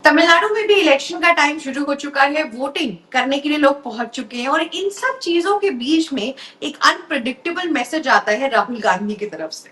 तमिलनाडु में भी इलेक्शन का टाइम शुरू हो चुका है, वोटिंग करने के लिए लोग पहुंच चुके हैं और इन सब चीजों के बीच में एक अनप्रिडिक्टेबल मैसेज आता है राहुल गांधी की तरफ से।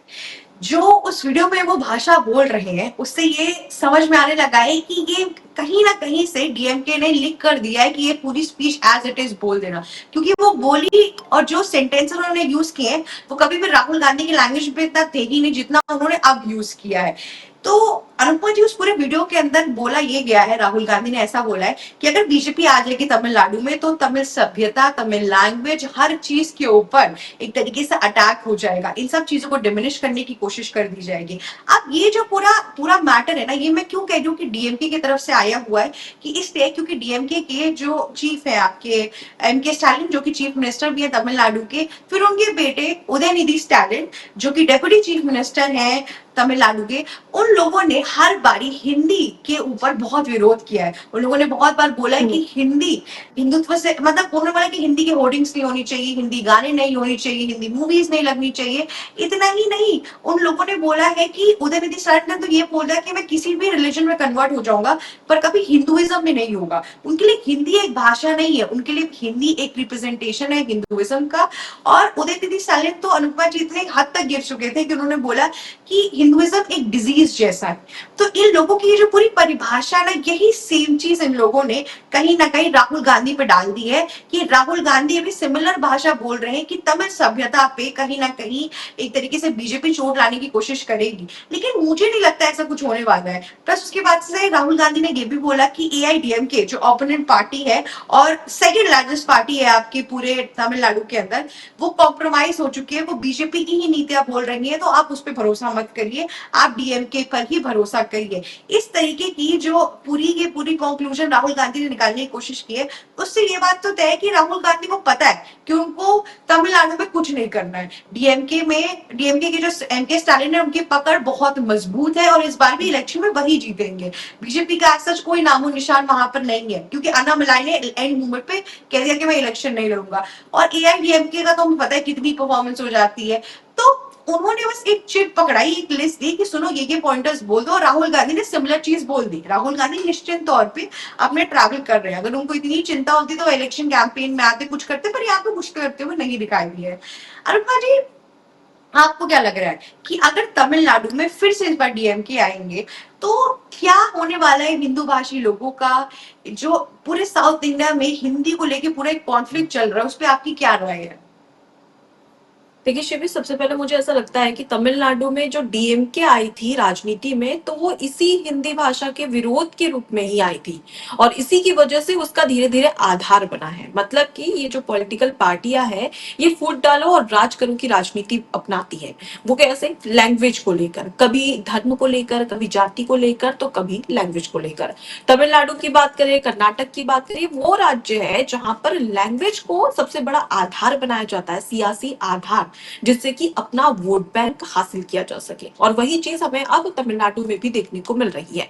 जो उस वीडियो में वो भाषा बोल रहे हैं उससे ये समझ में आने लगा है कि ये कहीं ना कहीं से डीएमके ने लिख कर दिया है कि ये पूरी स्पीच एज इट इज बोल देना, क्योंकि वो बोली और जो सेंटेंस उन्होंने यूज किए हैं वो कभी भी राहुल गांधी की लैंग्वेज पे इतना थे ही नहीं जितना उन्होंने अब यूज किया है। तो अनुपमा जी, उस पूरे वीडियो के अंदर बोला ये गया है, राहुल गांधी ने ऐसा बोला है कि अगर बीजेपी आ जाएगी तमिलनाडु में तो तमिल सभ्यता, तमिल लैंग्वेज, हर चीज के ऊपर एक तरीके से अटैक हो जाएगा, इन सब चीजों को डिमिनिश करने की कोशिश कर दी जाएगी। अब ये जो पूरा पूरा मैटर है ना, ये मैं क्यों कह रही हूँ कि डीएमके की तरफ से आया हुआ है, कि इसलिए क्योंकि डीएमके के जो चीफ है आपके एमके स्टालिन, जो कि चीफ मिनिस्टर भी है तमिलनाडु के, फिर उनके बेटे उदयनिधि स्टालिन जो कि डेप्यूटी चीफ मिनिस्टर हैं तमिलनाडु के, उन लोगों ने हर बारी हिंदी के ऊपर बहुत विरोध किया है। उन लोगों ने बहुत बार बोला है कि हिंदी हिंदुत्व से, मतलब बोलने वाला कि हिंदी की होर्डिंग्स नहीं होनी चाहिए, हिंदी गाने नहीं होनी चाहिए, हिंदी मूवीज नहीं लगनी चाहिए। इतना ही नहीं, उन लोगों ने बोला है कि उदयनिधि स्टालिन ने तो ये बोला कि मैं किसी भी रिलीजन में कन्वर्ट हो जाऊंगा पर कभी हिंदुइज्म में नहीं होगा। उनके लिए हिंदी एक भाषा नहीं है, उनके लिए हिंदी एक रिप्रेजेंटेशन है हिंदुइज्म का। और उदयनिधि स्टालिन तो अनुपमा जी इतने हद तक गिर चुके थे कि उन्होंने बोला कि हिंदुइज्म एक डिजीज जैसा है। तो इन लोगों की ये जो पूरी परिभाषा ना, यही सेम चीज इन लोगों ने कहीं ना कहीं राहुल गांधी पे डाल दी है कि राहुल गांधी अभी सिमिलर भाषा बोल रहे हैं कि तमिल सभ्यता पे कहीं ना कहीं एक तरीके से बीजेपी चोट लाने की कोशिश करेगी। लेकिन मुझे नहीं लगता ऐसा कुछ होने वाला है। प्लस उसके बाद से राहुल गांधी ने ये भी बोला कि एआईडीएमके जो ओपोनेंट पार्टी है और सेकेंड लार्जेस्ट पार्टी है आपके पूरे तमिलनाडु के अंदर, वो कॉम्प्रोमाइज हो चुकी है, वो बीजेपी की ही नीतियां बोल रही है, तो आप उस पर भरोसा मत करिए, आप डीएमके पर ही भरोसा करिए। इस तरीके की जो पूरी कंक्लूजन राहुल गांधी ने निकालने की कोशिश की है, उससे ये बात तो तय है कि राहुल गांधी को पता है कि उनको तमिलनाडु में कुछ नहीं करना है। डीएमके के जो एमके स्टालिन है उनकी पकड़ बहुत मजबूत है और इस बार भी इलेक्शन में वही जीतेंगे। बीजेपी का सच कोई नामो निशान वहां पर नहीं है, क्योंकि अन्नामलाई ने एंड मोमेंट पे कह दिया कि मैं इलेक्शन नहीं लड़ूंगा। और एआईडीएमके का तो हमें पता है कितनी परफॉर्मेंस हो जाती है। तो उन्होंने बस एक चिट पकड़ाई, एक लिस्ट दी कि सुनो ये पॉइंटर्स बोल दो, और राहुल गांधी ने सिमिलर चीज बोल दी। राहुल गांधी निश्चित तौर पे अपने ट्रैवल कर रहे हैं, अगर उनको इतनी चिंता होती तो इलेक्शन कैंपेन में आते कुछ करते, पर यहाँ पे कुछ करते हुए नहीं दिखाई दिया है। अरुणा जी, आपको क्या लग रहा है कि अगर तमिलनाडु में फिर से इस बार डीएमके आएंगे तो क्या होने वाला है हिंदू भाषी लोगों का? जो पूरे साउथ इंडिया में हिंदी को लेके पूरा एक कॉन्फ्लिक्ट चल रहा है, उस पर आपकी क्या राय है? देखिए शिवी, सबसे पहले मुझे ऐसा लगता है कि तमिलनाडु में जो डीएमके आई थी राजनीति में, तो वो इसी हिंदी भाषा के विरोध के रूप में ही आई थी और इसी की वजह से उसका धीरे धीरे आधार बना है। मतलब कि ये जो पॉलिटिकल पार्टियां हैं, ये फूट डालो और राज करो की राजनीति अपनाती है। वो कैसे? लैंग्वेज को लेकर, कभी धर्म को लेकर, कभी जाति को लेकर, तो कभी लैंग्वेज को लेकर। तमिलनाडु की बात करें, कर्नाटक की बात करें, वो राज्य है जहां पर लैंग्वेज को सबसे बड़ा आधार बनाया जाता है, सियासी आधार, जिससे कि अपना वोट बैंक हासिल किया जा सके। और वही चीज हमें अब तमिलनाडु में भी देखने को मिल रही है।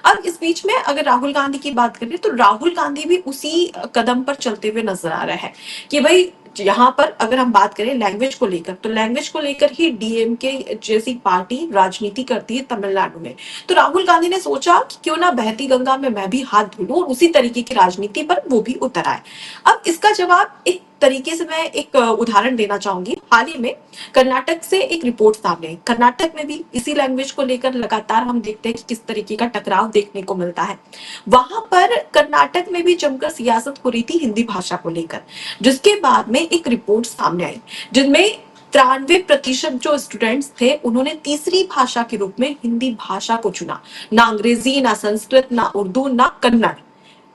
अब इस बीच में अगर राहुल गांधी की बात करें तो राहुल गांधी भी उसी कदम पर चलते हुए नजर आ रहा है कि भाई यहाँ पर अगर हम बात करें लैंग्वेज को लेकर, तो लैंग्वेज को लेकर ही डीएमके जैसी पार्टी राजनीति करती है तमिलनाडु में। तो राहुल गांधी ने सोचा कि क्यों ना बहती गंगा में मैं भी हाथ धो लूं और उसी तरीके की राजनीति पर वो भी उतर आए। अब इसका जवाब एक तरीके से मैं एक उदाहरण देना चाहूंगी। हाल ही में कर्नाटक से एक रिपोर्ट सामने आई। कर्नाटक में भी इसी लैंग्वेज को लेकर लगातार हम देखते हैं कि किस तरीके का टकराव देखने को मिलता है। वहां पर कर्नाटक में भी जमकर सियासत हो रही थी हिंदी भाषा को लेकर, जिसके बाद में एक रिपोर्ट सामने आई जिनमें 93% जो स्टूडेंट्स थे उन्होंने तीसरी भाषा के रूप में हिंदी भाषा को चुना। ना अंग्रेजी, ना संस्कृत, ना उर्दू, ना कन्नड़,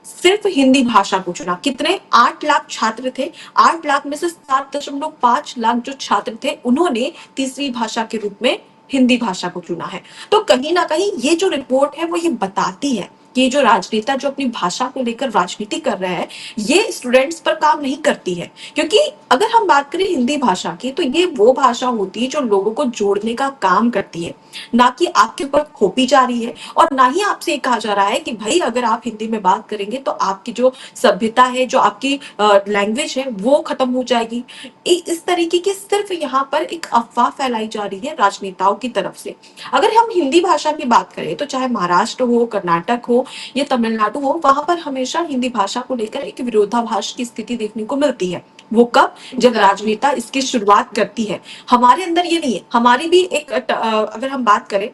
सिर्फ हिंदी भाषा को चुना। कितने? 8 लाख छात्र थे। 8 लाख में से 7.5 लाख जो छात्र थे उन्होंने तीसरी भाषा के रूप में हिंदी भाषा को चुना है। तो कहीं ना कहीं ये जो रिपोर्ट है वो ये बताती है कि जो राजनेता जो अपनी भाषा को लेकर राजनीति कर रहे हैं, ये स्टूडेंट्स पर काम नहीं करती है। क्योंकि अगर हम बात करें हिंदी भाषा की, तो ये वो भाषा होती है जो लोगों को जोड़ने का काम करती है। ना कि आपके ऊपर थोपी जा रही है, और ना ही आपसे ये कहा जा रहा है कि भाई अगर आप हिंदी में बात करेंगे तो आपकी जो सभ्यता है, जो आपकी लैंग्वेज है, वो खत्म हो जाएगी। इस तरीके की सिर्फ यहाँ पर एक अफवाह फैलाई जा रही है राजनेताओं की तरफ से। अगर हम हिंदी भाषा की बात करें तो चाहे महाराष्ट्र हो, कर्नाटक हो या तमिलनाडु हो, वहां पर हमेशा हिंदी भाषा को लेकर एक विरोधाभास की स्थिति देखने को मिलती है। वो कब? जब राजनेता इसकी शुरुआत करती है। हमारे अंदर ये नहीं है। हमारी भी एक अगर हम बात करें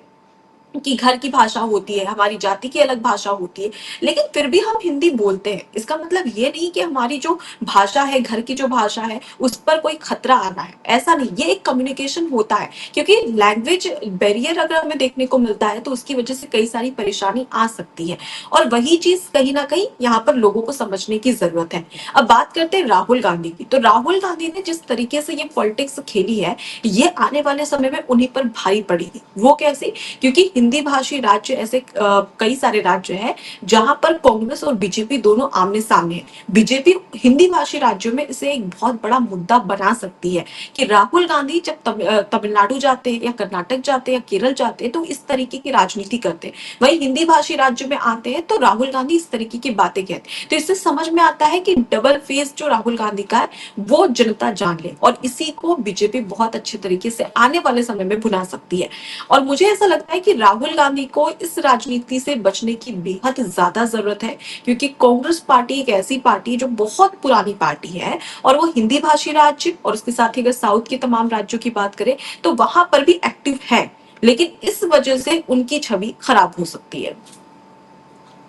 कि घर की भाषा होती है, हमारी जाति की अलग भाषा होती है, लेकिन फिर भी हम हिंदी बोलते हैं। इसका मतलब ये नहीं कि हमारी जो भाषा है, घर की जो भाषा है, उस पर कोई खतरा आना है, ऐसा नहीं। ये एक कम्युनिकेशन होता है, क्योंकि लैंग्वेज बैरियर अगर हमें देखने को मिलता है तो उसकी वजह से कई सारी परेशानी आ सकती है, और वही चीज कहीं ना कहीं यहाँ पर लोगों को समझने की जरूरत है। अब बात करते हैं राहुल गांधी की। तो राहुल गांधी ने जिस तरीके से ये पॉलिटिक्स खेली है, ये आने वाले समय में उन्हीं पर भारी पड़ेगी। वो कैसे? क्योंकि हिंदी भाषी राज्य ऐसे कई सारे राज्य हैं जहां पर कांग्रेस और बीजेपी दोनों आमने सामने हैं। बीजेपी हिंदी भाषी राज्यों में इसे एक बहुत बड़ा मुद्दा बना सकती है कि राहुल गांधी जब तमिलनाडु जाते हैं या कर्नाटक जाते हैं या केरल जाते हैं तो इस तरीके की राजनीति करते हैं, वही हिंदी भाषी राज्य में आते हैं तो राहुल गांधी इस तरीके की बातें कहते हैं। तो इससे समझ में आता है कि डबल फेस जो राहुल गांधी का है वो जनता जान ले, और इसी को बीजेपी बहुत अच्छे तरीके से आने वाले समय में भुना सकती है। और मुझे ऐसा लगता है कि राहुल गांधी को इस राजनीति से बचने की बेहद ज्यादा जरूरत है, क्योंकि कांग्रेस पार्टी एक ऐसी पार्टी है जो बहुत पुरानी पार्टी है, और वो हिंदी भाषी राज्य और उसके साथ ही अगर साउथ के तमाम राज्यों की बात करें तो वहां पर भी एक्टिव है, लेकिन इस वजह से उनकी छवि खराब हो सकती है।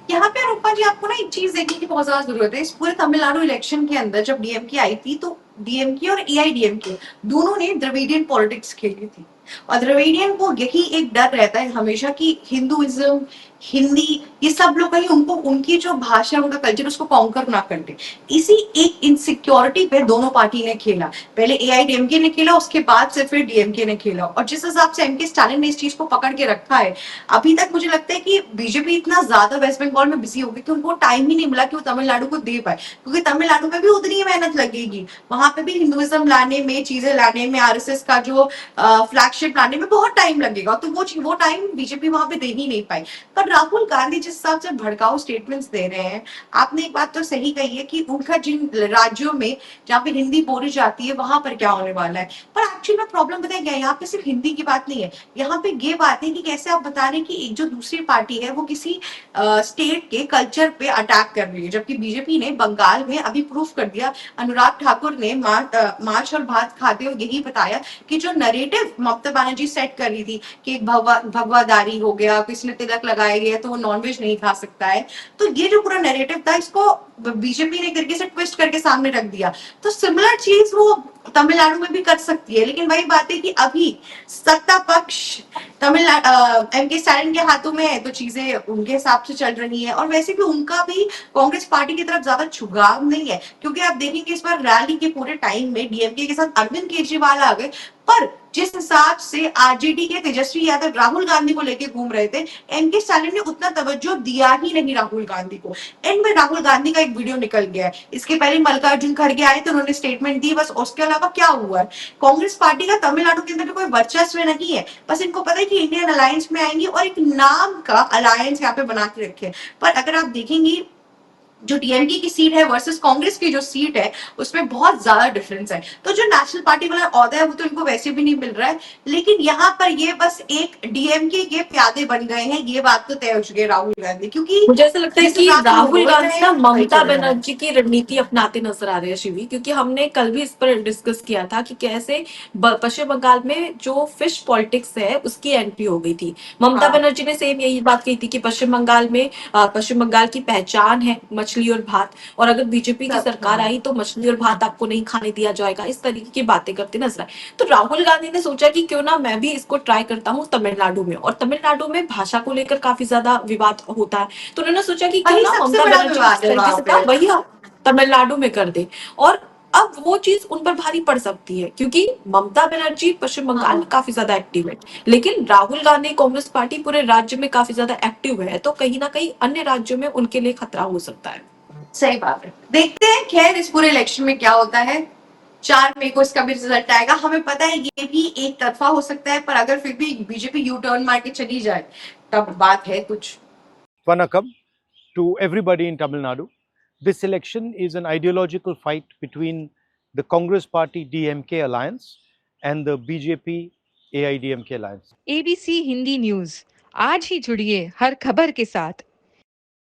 यहाँ पे रूपा जी आपको ना एक चीज देखने की बहुत ज्यादा जरूरत है। इस पूरे तमिलनाडु इलेक्शन के अंदर जब डीएमके आई थी तो डीएमके और एआईडीएमके दोनों ने द्रविडियन पॉलिटिक्स खेली थी, और द्रविडियन को यही एक डर रहता है हमेशा कि हिंदुइज्म, हिंदी, ये सब लोग कहीं उनको उनकी जो भाषा, उनका कल्चर उसको कॉन्कर ना कर दे। इसी एक इनसिक्योरिटी पे दोनों पार्टी ने खेला। पहले एआईडीएमके ने खेला, उसके बाद से फिर डीएमके ने खेला, और जिस हिसाब से एमके स्टालिन ने इस चीज को पकड़ के रखा है, अभी तक मुझे लगता है कि बीजेपी इतना ज्यादा वेस्ट बंगाल में बिजी हो गई कि उनको टाइम ही नहीं मिला कि वो तमिलनाडु को दे पाए, क्योंकि तमिलनाडु में भी उतनी ही मेहनत लगेगी। वहां पे भी हिंदुइज्म लाने में, चीजें लाने में, आरएसएस का जो फ्लैगशिप लाने में बहुत टाइम लगेगा, तो वो टाइम बीजेपी वहां पे दे ही नहीं पाई। पर राहुल गांधी जिस हिसाब से भड़काऊ स्टेटमेंट्स दे रहे हैं, आपने एक बात तो सही कही है कि उनका जिन राज्यों में जहाँ पे हिंदी बोली जाती है वहां पर क्या होने वाला है। पर एक्चुअली में प्रॉब्लम बताया गया, यहाँ पे सिर्फ हिंदी की बात नहीं है, यहाँ पे ये बात है कि कैसे आप बता रहे हैं कि एक जो दूसरी पार्टी है वो किसी स्टेट के कल्चर पे अटैक कर रही है, जबकि बीजेपी ने बंगाल में अभी प्रूफ कर दिया। अनुराग ठाकुर ने मार्च और भात खाते हुए यही बताया कि जो नरेटिव ममता बनर्जी सेट कर रही थी कि भगवादारी हो गया, किसी ने तिलक लगाया गया तो वो नॉनवेज नहीं खा सकता है, तो ये जो पूरा नैरेटिव था इसको बीजेपी ने एक तरीके से ट्विस्ट करके सामने रख दिया। तो सिमिलर चीज वो तमिलनाडु में भी कर सकती है, लेकिन वही बात है कि अभी सत्ता पक्ष तमिलनाडु एमके स्टालिन के हाथों में है, तो चीजें उनके हिसाब से चल रही है। और वैसे भी उनका भी कांग्रेस पार्टी की तरफ ज्यादा झुकाव नहीं है, क्योंकि आप देखेंगे इस बार रैली के पूरे टाइम में डीएमके के साथ अरविंद केजरीवाल आ गए, पर जिस हिसाब से आरजेडी के तेजस्वी यादव राहुल गांधी को लेके घूम रहे थे, एमके स्टालिन ने उतना तवज्जो दिया ही नहीं राहुल गांधी को। एंड में राहुल गांधी का एक वीडियो निकल गया है, इसके पहले मल्लिकार्जुन खड़गे आए थे, उन्होंने स्टेटमेंट दी, बस उसके अलावा क्या हुआ है। कांग्रेस पार्टी का तमिलनाडु के अंदर कोई वर्चस्व नहीं है, बस इनको पता है कि इंडियन अलायंस में आएंगे और एक नाम का अलायंस यहाँ पे बना के रखे। पर अगर आप देखेंगे जो डीएमके की सीट है वर्सेस कांग्रेस की जो सीट है, उसमें बहुत ज्यादा डिफरेंस है। तो जो नेशनल पार्टी वाला औहदा है वो तो इनको वैसे भी नहीं मिल रहा है, लेकिन यहाँ पर ये बस एक डीएमके के प्यादे बन गए हैं, ये बात तो तय हो चुकी है राहुल गांधी, क्योंकि मुझे ऐसा लगता है जिस कि हिसाब से वो राहुल बोल गांधी रहे ना हैं वही ममता चल रहा है। बनर्जी की रणनीति अपनाते नजर आ रहे हैं शिवी, क्योंकि हमने कल भी इस पर डिस्कस किया था कि कैसे पश्चिम बंगाल में जो फिश पॉलिटिक्स है उसकी एंट्री हो गई थी। ममता हाँ बनर्जी ने सेम यही बात कही थी कि पश्चिम बंगाल में पश्चिम बंगाल की पहचान है मछली और भात, और अगर बीजेपी की सब, सरकार हाँ आई तो मछली और भात आपको नहीं खाने दिया जाएगा, इस तरीके की बातें करते नजर आए। तो राहुल गांधी ने सोचा कि क्यों ना मैं भी इसको ट्राई करता हूँ तमिलनाडु में, और तमिलनाडु में भाषा को लेकर काफी ज्यादा विवाद होता है, तो उन्होंने सोचा कि क्यों वही ना सबसे ममता बड़ा बनर्जी विवाद जिस है तरीके वहां से था पे। वही हम तमिलनाडु में कर दे। और अब वो चीज उन पर भारी पड़ सकती है, क्योंकि ममता बनर्जी पश्चिम बंगाल में हाँ काफी ज्यादा एक्टिव है, लेकिन राहुल गांधी कांग्रेस पार्टी पूरे राज्य में काफी ज्यादा एक्टिव है, तो कहीं ना कहीं अन्य राज्यों में उनके लिए खतरा हो सकता है। सही बात है, देखते हैं खैर इस पूरे इलेक्शन में क्या होता है। 4 मई को इसका भी रिजल्ट आएगा। हमें पता है ये भी एक तरफा हो सकता है, पर अगर फिर भी बीजेपी यू टर्न मार के चली जाए तब बात है कुछ। Vanakkam to everybody in Tamil Nadu. This election is an ideological fight between the Congress Party DMK alliance and the BJP AIDMK alliance. ABC Hindi news, आज ही जुड़िए हर खबर के साथ